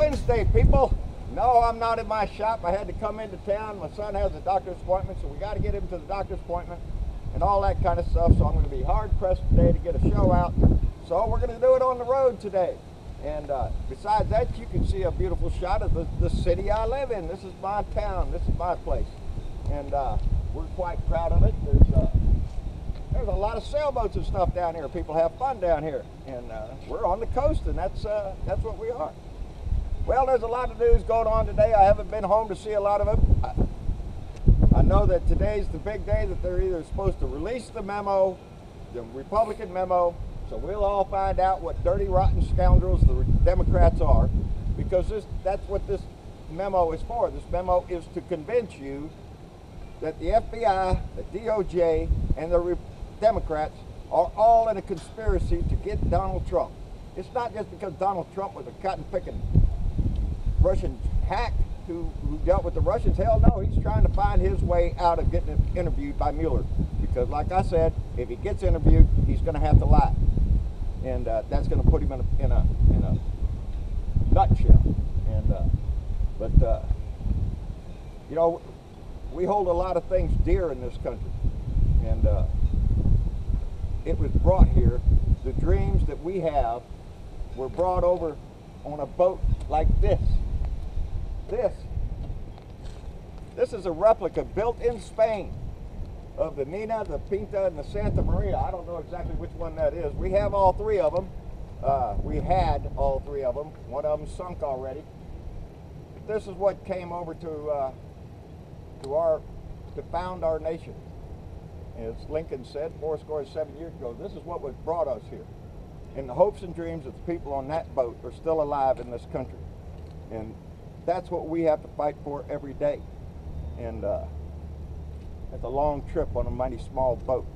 Wednesday, people. No, I'm not in my shop. I had to come into town. My son has a doctor's appointment, so we got to get him to the doctor's appointment and all that kind of stuff. So I'm going to be hard pressed today to get a show out. So we're going to do it on the road today. And besides that, you can see a beautiful shot of the city I live in. This is my town. This is my place. And we're quite proud of it. There's a lot of sailboats and stuff down here. People have fun down here. And we're on the coast, and that's what we are. Well, there's a lot of news going on today. I haven't been home to see a lot of it. I know that today's the big day that they're either supposed to release the memo, the Republican memo, so we'll all find out what dirty, rotten scoundrels the Democrats are, because that's what this memo is for. This memo is to convince you that the FBI, the DOJ, and the Democrats are all in a conspiracy to get Donald Trump. It's not just because Donald Trump was a cotton-picking Russian hack who dealt with the Russians. Hell no, he's trying to find his way out of getting interviewed by Mueller. Because like I said, if he gets interviewed, he's going to have to lie. And that's going to put him in a nutshell. And you know, we hold a lot of things dear in this country. And it was brought here. The dreams that we have were brought over on a boat like this. This is a replica built in Spain of the Nina, the Pinta, and the Santa Maria. I don't know exactly which one that is. We have all three of them. We had all three of them. One of them sunk already. But this is what came over to found our nation. As Lincoln said 77 years ago, this is what was brought us here. And the hopes and dreams of the people on that boat are still alive in this country. And that's what we have to fight for every day. And it's a long trip on a mighty small boat.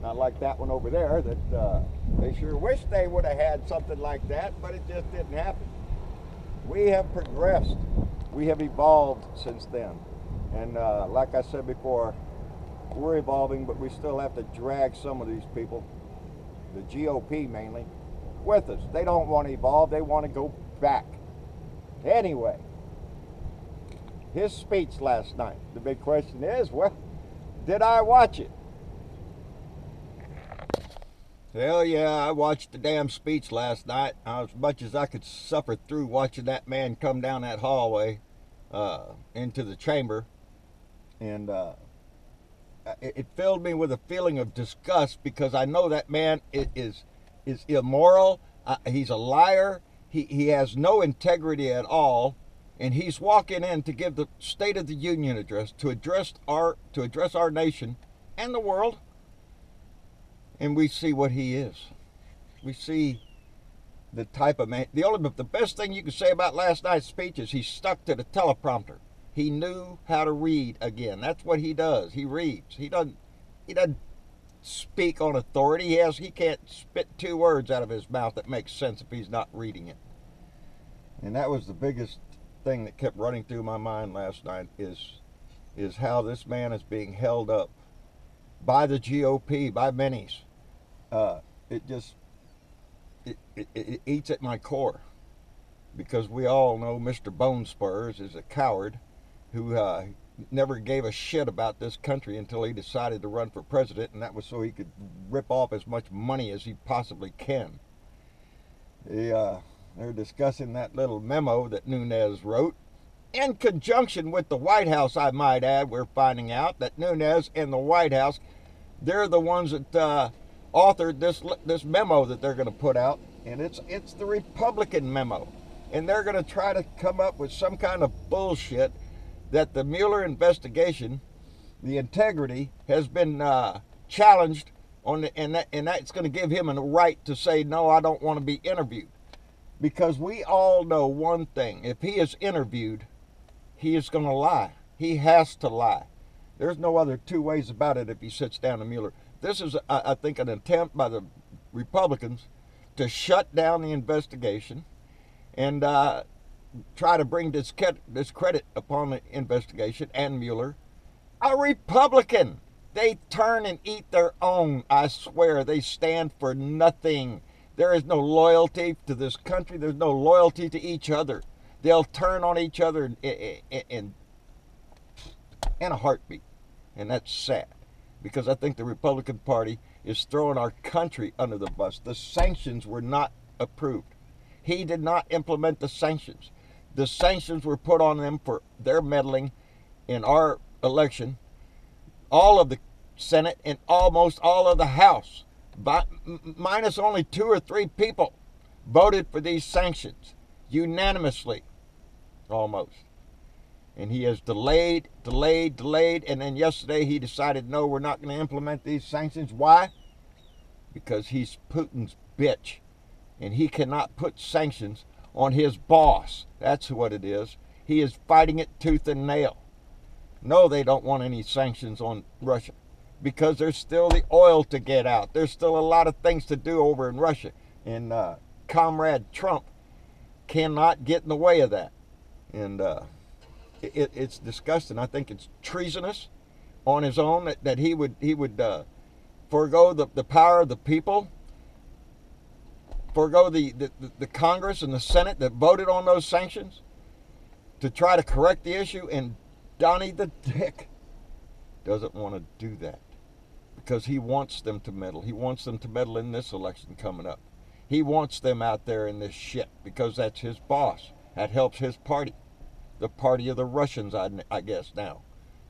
Not like that one over there that they sure wish they would have had something like that, but it just didn't happen. We have progressed. We have evolved since then. And like I said before, we're evolving, but we still have to drag some of these people, the GOP mainly, with us. They don't want to evolve. They want to go back. Anyway, his speech last night. The big question is, well, did I watch it? Hell yeah, I watched the damn speech last night. As much as I could suffer through watching that man come down that hallway into the chamber. And it filled me with a feeling of disgust, because I know that man is immoral. He's a liar. He has no integrity at all, and he's walking in to give the State of the Union address to address our nation and the world. And we see what he is. We see the type of man. The best thing you can say about last night's speech is he stuck to the teleprompter. He knew how to read again. That's what he does. He reads. He doesn't speak on authority. He can't spit two words out of his mouth that makes sense if he's not reading it. And that was the biggest thing that kept running through my mind last night is how this man is being held up by the GOP, by many's. It eats at my core, because we all know Mr. Bone Spurs is a coward who never gave a shit about this country until he decided to run for president, and that was so he could rip off as much money as he possibly can. They're discussing that little memo that Nunes wrote, in conjunction with the White House, I might add. We're finding out that Nunes and the White House, they're the ones that authored this memo that they're going to put out, and it's the Republican memo. And they're going to try to come up with some kind of bullshit that the Mueller investigation, the integrity, has been challenged on, and that's going to give him a right to say, no, I don't want to be interviewed. Because we all know one thing: if he is interviewed, he is going to lie. He has to lie. There's no other two ways about it if he sits down to Mueller. This is, I think, an attempt by the Republicans to shut down the investigation and try to bring discredit upon the investigation and Mueller. A Republican. They turn and eat their own. I swear, they stand for nothing. There is no loyalty to this country. There's no loyalty to each other. they'll turn on each other in a heartbeat. And that's sad, because I think the Republican Party is throwing our country under the bus. The sanctions were not approved. He did not implement the sanctions. The sanctions were put on them for their meddling in our election. All of the Senate and almost all of the House, minus only 2 or 3 people, voted for these sanctions unanimously, almost. And he has delayed, and then yesterday he decided, no, we're not going to implement these sanctions. Why? Because he's Putin's bitch, and he cannot put sanctions on his boss. That's what it is. He is fighting it tooth and nail. No, they don't want any sanctions on Russia, because there's still the oil to get out. There's still a lot of things to do over in Russia, and Comrade Trump cannot get in the way of that. And it's disgusting. I think it's treasonous on his own that he would forego the power of the people, forego the Congress and the Senate that voted on those sanctions to try to correct the issue. And Donnie the Dick doesn't want to do that, because he wants them to meddle. He wants them to meddle in this election coming up. He wants them out there in this shit, because that's his boss. That helps his party. The party of the Russians, I guess, now.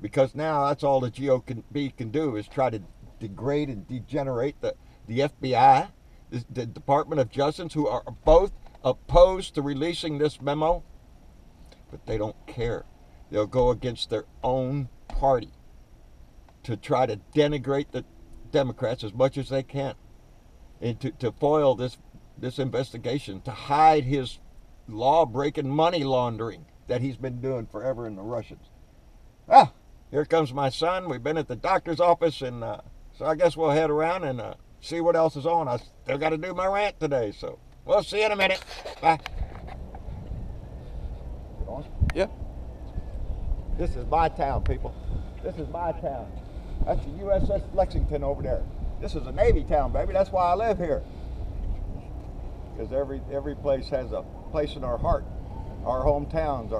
Because now that's all the GOP can do, is try to degrade and degenerate the FBI, the Department of Justice, who are both opposed to releasing this memo. But they don't care. They'll go against their own party to try to denigrate the Democrats as much as they can, and to foil this investigation, to hide his law-breaking money laundering that he's been doing forever in the Russians. Ah, here comes my son. We've been at the doctor's office, and so I guess we'll head around and see what else is on. I still got to do my rant today, so we'll see you in a minute. Bye. Yeah. This is my town, people. This is my town. That's the USS Lexington over there. This is a Navy town, baby. That's why I live here. Because every place has a place in our heart. Our hometowns,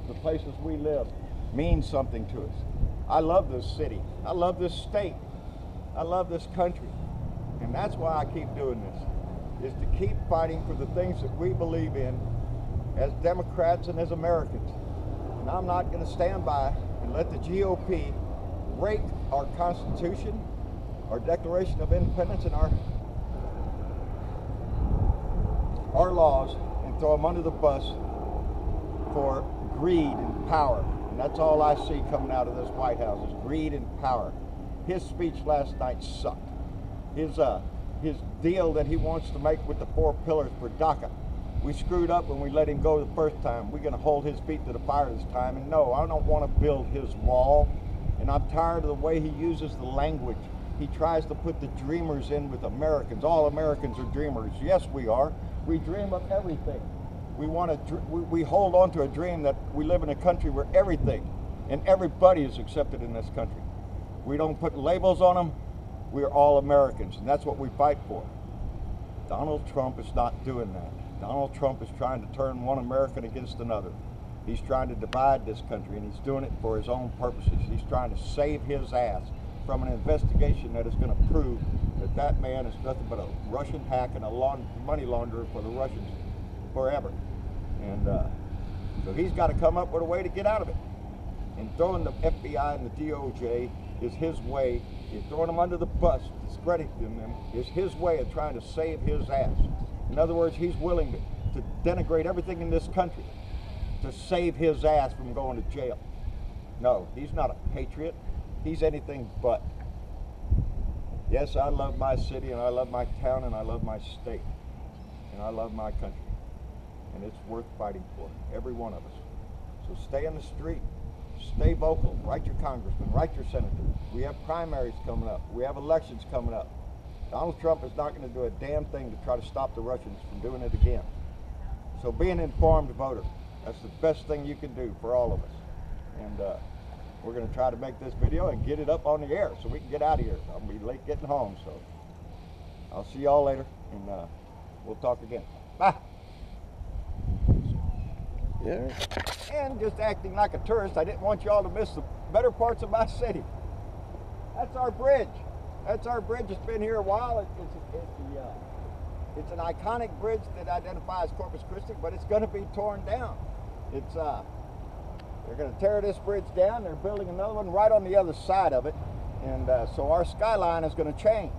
the places we live, mean something to us. I love this city. I love this state. I love this country. And that's why I keep doing this, is to keep fighting for the things that we believe in as Democrats and as Americans. And I'm not going to stand by and let the GOP break our Constitution, our Declaration of Independence, and our laws, and throw them under the bus for greed and power. And that's all I see coming out of this White House, is greed and power. His speech last night sucked. His deal that he wants to make with the 4 pillars for DACA. We screwed up when we let him go the first time. We're going to hold his feet to the fire this time. And no, I don't want to build his wall. And I'm tired of the way he uses the language. He tries to put the dreamers in with Americans. All Americans are dreamers. Yes, we are. We dream of everything. We hold on to a dream that we live in a country where everything and everybody is accepted in this country. We don't put labels on them. We're all Americans, and that's what we fight for. Donald Trump is not doing that. Donald Trump is trying to turn one American against another. He's trying to divide this country, and he's doing it for his own purposes. He's trying to save his ass from an investigation that is going to prove that that man is nothing but a Russian hack and a money launderer for the Russians forever. And so he's got to come up with a way to get out of it. And throwing the FBI and the DOJ is his way. Throwing them under the bus, discrediting them, is his way of trying to save his ass. In other words, he's willing to denigrate everything in this country to save his ass from going to jail. No, he's not a patriot. He's anything but. Yes, I love my city, and I love my town, and I love my state, and I love my country. And it's worth fighting for, every one of us. So stay in the street. Stay vocal. Write your congressman. Write your senator. We have primaries coming up. We have elections coming up. Donald Trump is not going to do a damn thing to try to stop the Russians from doing it again. So be an informed voter. That's the best thing you can do for all of us. And we're going to try to make this video and get it up on the air so we can get out of here. I'll be late getting home, so I'll see y'all later, and we'll talk again. Bye. Yeah. And just acting like a tourist, I didn't want you all to miss the better parts of my city. That's our bridge. That's our bridge. It's been here a while. It's an iconic bridge that identifies Corpus Christi, but it's going to be torn down. They're going to tear this bridge down. They're building another one right on the other side of it, and so our skyline is going to change.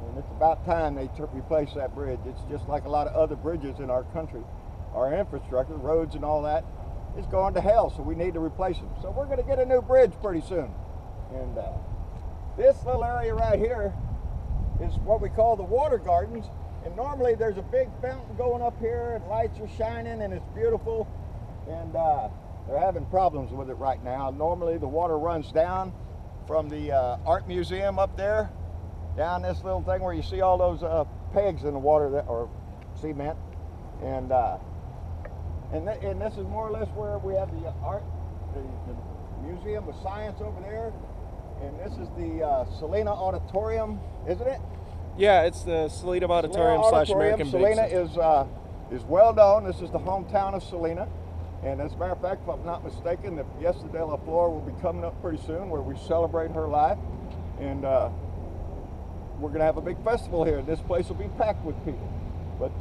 And it's about time they replace that bridge. It's just like a lot of other bridges in our country. Our infrastructure, roads and all that, is going to hell, so we need to replace them. So we're going to get a new bridge pretty soon. And this little area right here is what we call the water gardens. And normally there's a big fountain going up here and lights are shining and it's beautiful. And they're having problems with it right now. Normally the water runs down from the art museum up there, down this little thing where you see all those pegs in the water that or cement. And this is more or less where we have the art, the Museum of Science over there. And this is the Salina Auditorium, isn't it? Yeah, it's the Salina Auditorium / American Salina Big is well known. This is the hometown of Salina. And as a matter of fact, if I'm not mistaken, the Fiesta de la Flor will be coming up pretty soon where we celebrate her life. And we're going to have a big festival here. This place will be packed with people. But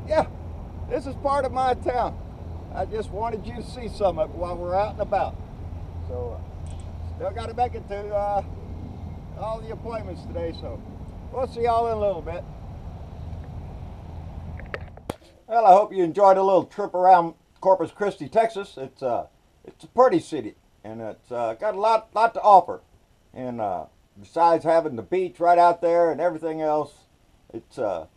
yeah, this is part of my town. I just wanted you to see some of it while we're out and about. So still got to make it to all the appointments today. So we'll see y'all in a little bit. Well, I hope you enjoyed a little trip around Corpus Christi, Texas. It's a pretty city, and it's got a lot to offer. And besides having the beach right out there and everything else, it's a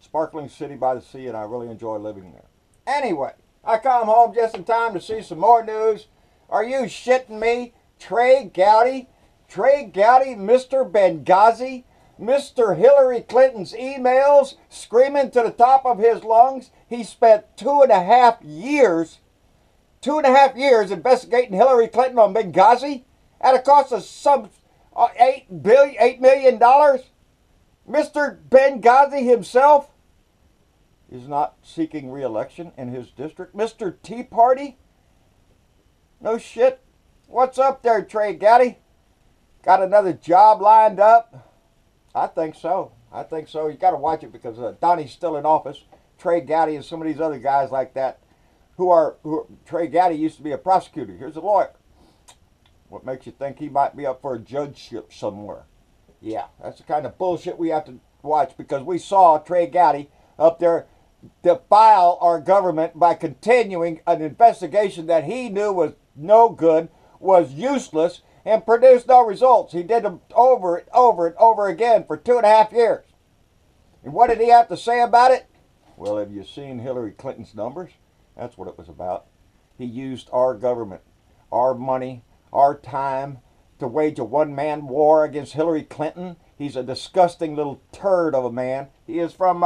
sparkling city by the sea, and I really enjoy living there. Anyway, I come home just in time to see some more news. Are you shitting me? Trey Gowdy, Mr. Benghazi, Mr. Hillary Clinton's emails screaming to the top of his lungs. He spent 2.5 years investigating Hillary Clinton on Benghazi at a cost of some $8 million. Mr. Benghazi himself is not seeking re-election in his district. Mr. Tea Party? No shit. What's up there, Trey Gowdy? Got another job lined up? I think so. You got to watch it because Donnie's still in office. Trey Gowdy and some of these other guys like that Trey Gowdy used to be a prosecutor. Here's a lawyer. What makes you think he might be up for a judgeship somewhere? Yeah, that's the kind of bullshit we have to watch because we saw Trey Gowdy up there defile our government by continuing an investigation that he knew was no good, was useless, and produced no results. He did them over and over again for 2.5 years. And what did he have to say about it? Well, have you seen Hillary Clinton's numbers? That's what it was about. He used our government, our money, our time to wage a one-man war against Hillary Clinton. He's a disgusting little turd of a man. He is from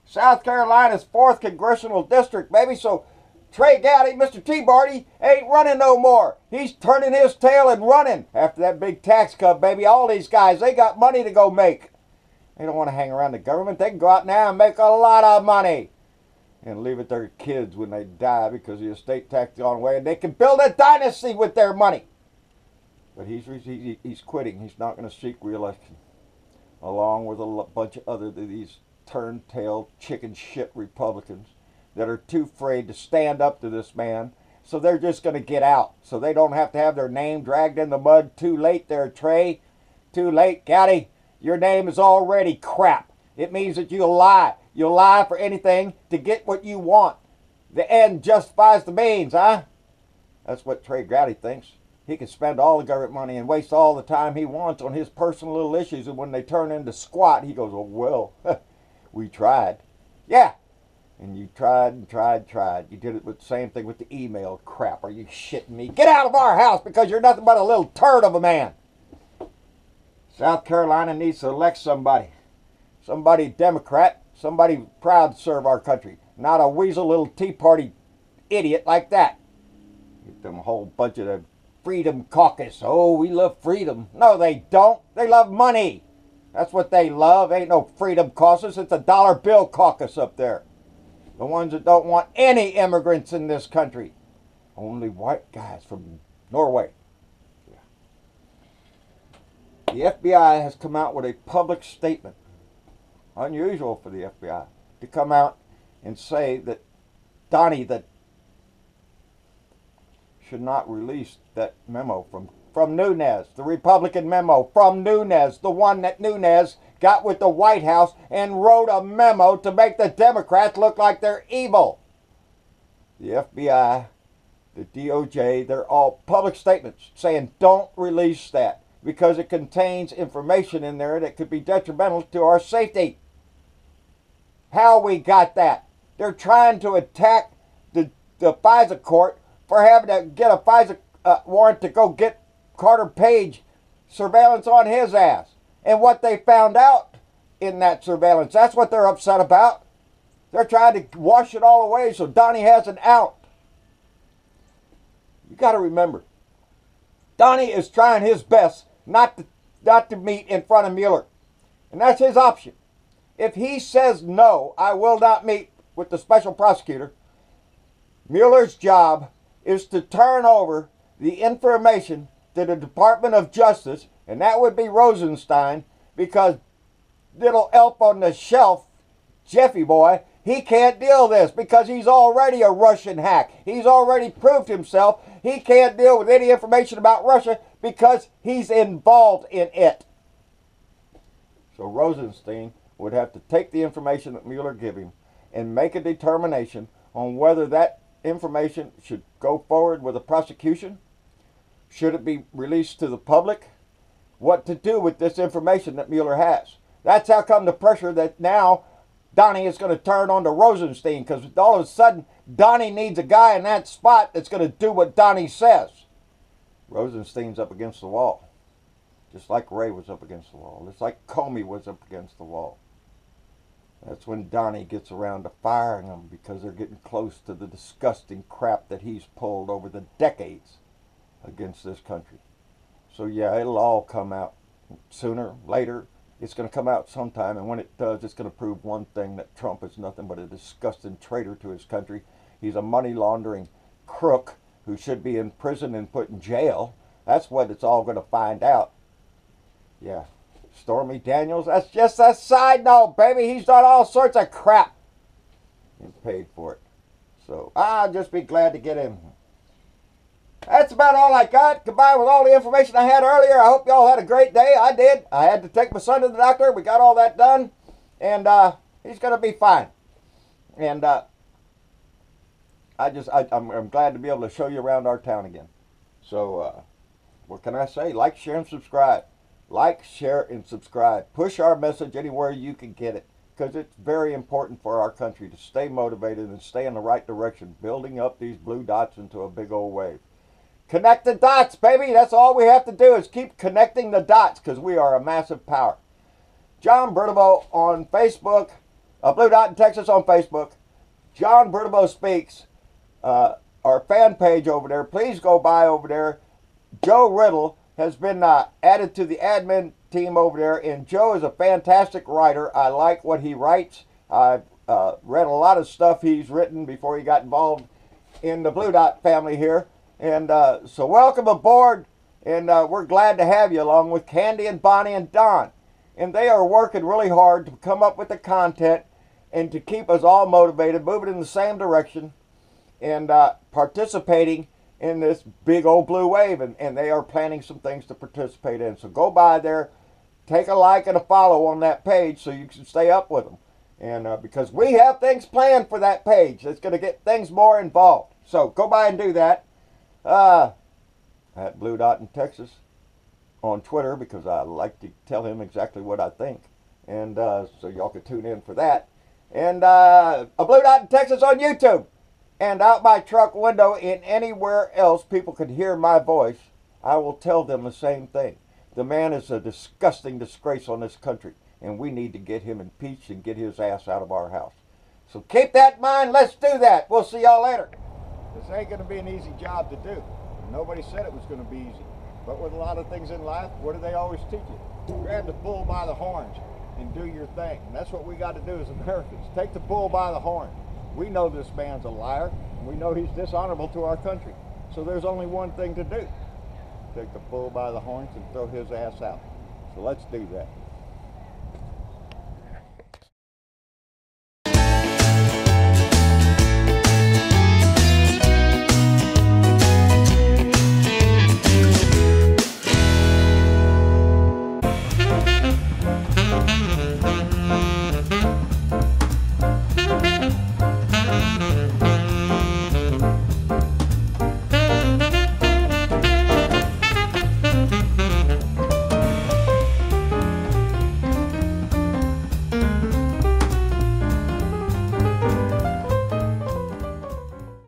South Carolina's 4th Congressional District, baby. So Trey Gowdy, Mr. Tea Party, ain't running no more. He's turning his tail and running after that big tax cut, baby. All these guys, they got money to go make. They don't want to hang around the government. They can go out now and make a lot of money and leave it to their kids when they die because the estate tax gone away, and they can build a dynasty with their money. But he's quitting. He's not going to seek re-election, along with a bunch of other these turn-tailed chicken shit Republicans that are too afraid to stand up to this man. So they're just going to get out, so they don't have to have their name dragged in the mud. Too late there, Trey. Too late, Gowdy. Your name is already crap. It means that you'll lie. You'll lie for anything to get what you want. The end justifies the means, huh? That's what Trey Gowdy thinks. He can spend all the government money and waste all the time he wants on his personal little issues, and when they turn into squat, he goes, oh, well, we tried. Yeah, and you tried and tried. You did it with the same thing with the email crap. Are you shitting me? Get out of our house because you're nothing but a little turd of a man. South Carolina needs to elect somebody. Somebody Democrat, somebody proud to serve our country. Not a weasel little Tea Party idiot like that. Get them a whole bunch of the Freedom Caucus. Oh, we love freedom. No, they don't. They love money. That's what they love. Ain't no Freedom Caucus. It's a dollar bill caucus up there. The ones that don't want any immigrants in this country. Only white guys from Norway. The FBI has come out with a public statement. Unusual for the FBI to come out and say that Donnie that should not release that memo from Nunes, the Republican memo from Nunes, the one that Nunes got with the White House and wrote a memo to make the Democrats look like they're evil. The FBI, the DOJ, they're all public statements saying don't release that because it contains information in there that could be detrimental to our safety. How we got that? They're trying to attack the FISA court for having to get a FISA warrant to go get Carter Page surveillance on his ass. And what they found out in that surveillance, that's what they're upset about. They're trying to wash it all away so Donnie has an out. You got to remember, Donnie is trying his best not to meet in front of Mueller. And that's his option. If he says no, I will not meet with the special prosecutor, Mueller's job is to turn over the information to the Department of Justice, and that would be Rosenstein, because little elf on the shelf, Jeffy boy, he can't deal with this because he's already a Russian hack. He's already proved himself. He can't deal with any information about Russia because he's involved in it. So Rosenstein would have to take the information that Mueller gave him and make a determination on whether that information should go forward with a prosecution. Should it be released to the public? What to do with this information that Mueller has. That's how come the pressure that now Donnie is going to turn on to Rosenstein, because all of a sudden Donnie needs a guy in that spot that's going to do what Donnie says. Rosenstein's up against the wall. Just like Ray was up against the wall. Just like Comey was up against the wall. That's when Donnie gets around to firing them because they're getting close to the disgusting crap that he's pulled over the decades against this country. So yeah, it'll all come out sooner, later. It's going to come out sometime, and when it does, it's going to prove one thing, that Trump is nothing but a disgusting traitor to his country. He's a money laundering crook who should be in prison and put in jail. That's what it's all going to find out. Yeah. Stormy Daniels, that's just a side note, baby. He's done all sorts of crap and paid for it. So I'll just be glad to get him. That's about all I got, combined with all the information I had earlier. I hope y'all had a great day. I did. I had to take my son to the doctor. We got all that done. And he's going to be fine. And I'm glad to be able to show you around our town again. So what can I say? Like, share, and subscribe. Like, share, and subscribe. Push our message anywhere you can get it, because it's very important for our country to stay motivated and stay in the right direction, building up these blue dots into a big old wave. Connect the dots, baby. That's all we have to do is keep connecting the dots, because we are a massive power. John Bernabo on Facebook, Blue Dot in Texas on Facebook. John Bernabo Speaks, our fan page over there. Please go by over there. Joe Riddle has been added to the admin team over there, and Joe is a fantastic writer. I like what he writes. I've read a lot of stuff he's written before he got involved in the Blue Dot family here. And so welcome aboard, and we're glad to have you along with Candy and Bonnie and Don. And they are working really hard to come up with the content and to keep us all motivated, moving in the same direction, and participating in this big old blue wave. And they are planning some things to participate in. So go by there, take a like and a follow on that page so you can stay up with them. And because we have things planned for that page that's going to get things more involved. So go by and do that. At Blue Dot in Texas on Twitter, because I like to tell him exactly what I think. And so y'all can tune in for that. And a Blue Dot in Texas on YouTube. And out my truck window and anywhere else people could hear my voice, I will tell them the same thing. The man is a disgusting disgrace on this country, and we need to get him impeached and get his ass out of our house. So keep that in mind. Let's do that. We'll see y'all later. This ain't going to be an easy job to do. Nobody said it was going to be easy. But with a lot of things in life, what do they always teach you? Grab the bull by the horns and do your thing. And that's what we got to do as Americans. Take the bull by the horn. We know this man's a liar, and we know he's dishonorable to our country. So there's only one thing to do. Take the bull by the horns and throw his ass out. So let's do that.